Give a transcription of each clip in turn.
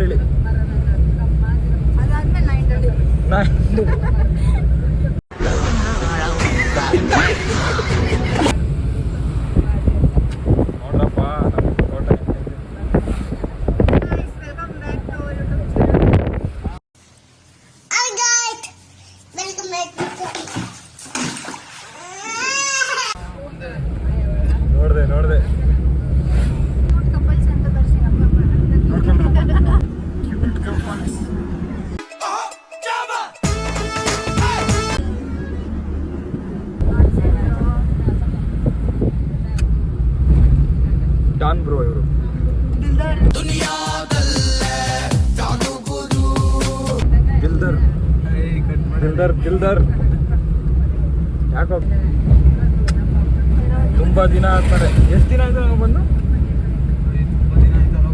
ಹೇಳಿ. ನೋಡ್ರಪ್ಪ ನಮ್ಮ ತೋಟ. ನೋಡ್ದೆ ಡಾನ್ ಬ್ರೋ ಇವರು. ದಿಲ್ದರ್ ಯಾಕೋ ತುಂಬಾ ದಿನ ಆದ್ಮೇಲೆ. ಎಷ್ಟು ದಿನ ಆಯ್ತು ನಾವು ಬಂದು?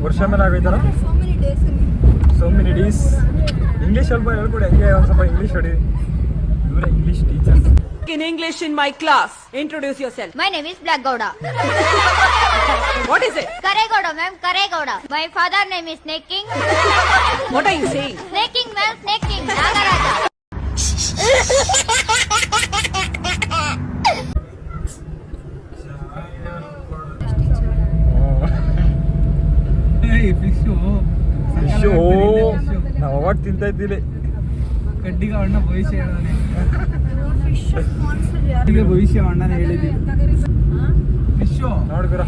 ವರ್ಷ ಮೇಲೆ ಆಗೈತಲ್ಲ. So many days. ಇಂಗ್ಲೀಷ್ ಸ್ವಲ್ಪ ಹೇಳ್ಕೊಡಿ, ಹಂಗೆ ಒಂದು ಸ್ವಲ್ಪ ಇಂಗ್ಲೀಷ್ ಹೊಡಿ. ಇವರೇ English teachers. In English in my class. Introduce yourself. My name is Black Gowda. What is it? Karegowda, ma'am, Karegowda. My father name is Snake King. What are you saying? Snake King, ma'am, Snake King. Nagaraja. ನಾವು ಅವಾಗ ತಿಂತಾ ಇದ್ದೀವಿ. ಕಡ್ಡಿಗೆ ಅಣ್ಣ ಭವಿಷ್ಯ ಹೇಳೋನೆ. ಭವಿಷ್ಯ ಅಣ್ಣನೇ ಹೇಳಿದ್ದೀನಿ. ನೋಡಿದ್ರ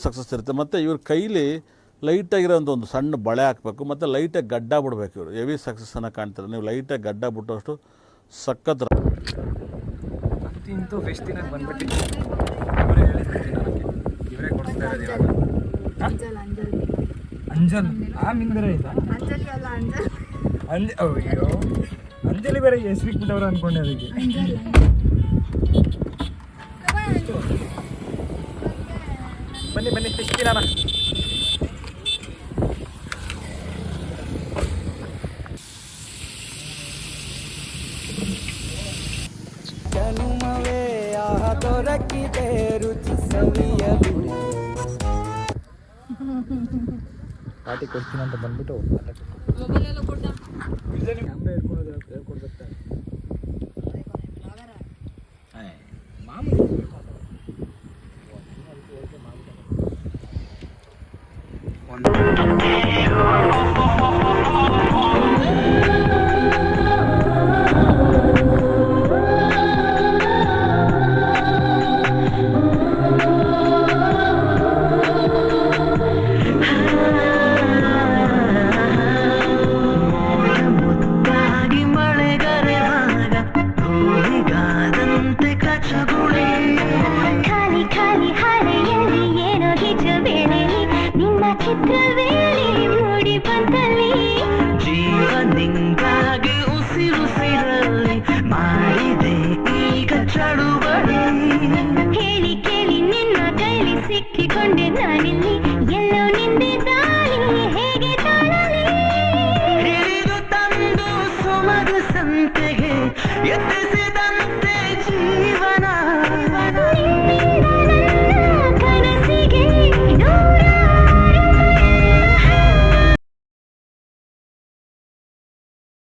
success ಇರುತ್ತೆ. ಮತ್ತು ಇವ್ರ ಕೈಲಿ ಲೈಟಾಗಿರೋಂಥ ಒಂದು ಸಣ್ಣ ಬಳೆ ಹಾಕಬೇಕು, ಮತ್ತು ಲೈಟಾಗಿ ಗಡ್ಡ ಬಿಡಬೇಕು. ಇವರು ಹೆವಿ ಸಕ್ಸಸ್ಸನ್ನು ಕಾಣ್ತಾರೆ. ನೀವು ಲೈಟಾಗಿ ಗಡ್ಡ ಬಿಟ್ಟಷ್ಟು ಸಖತ್. ಇಂತೂ ಫೆಸ್ಟ್ ದಿನ ಬಂದ್ಬಿಟ್ಟು ಇವರೇ ಹೇಳಿದ್ವಿ ನನಗೆ. ಇವರೇ ಕೊಡಿಸ್ತಾ ಇರೋದು ಇವಾಗ. ಅಂಜಲ್ ಆ ಮಿನ್ ಬೇರೆ ಆಯ್ತಾ? ಅಯ್ಯೋ ಅಂಜಲಿ ಬೇರೆ ಹೆಸ್ರಿಗೆ ಬಿಟ್ಟವ್ರು ಅನ್ಕೊಂಡೆ ಅದಕ್ಕೆ. ಬನ್ನಿ ಫೆಸ್ಟ್ ದಿನ. ಜನುಮವೇ ಆಹ ದೊರಕಿದೆ ರುಚಿ ಸವಿಯಲು. ಪಾರ್ಟಿ ಕೊಡ್ತೀನಿ ಅಂತ ಬಂದ್ಬಿಟ್ಟು ಹೇಳ್ಕೊಡ್ಬೇಕು ಮಾಮೂಲಿ.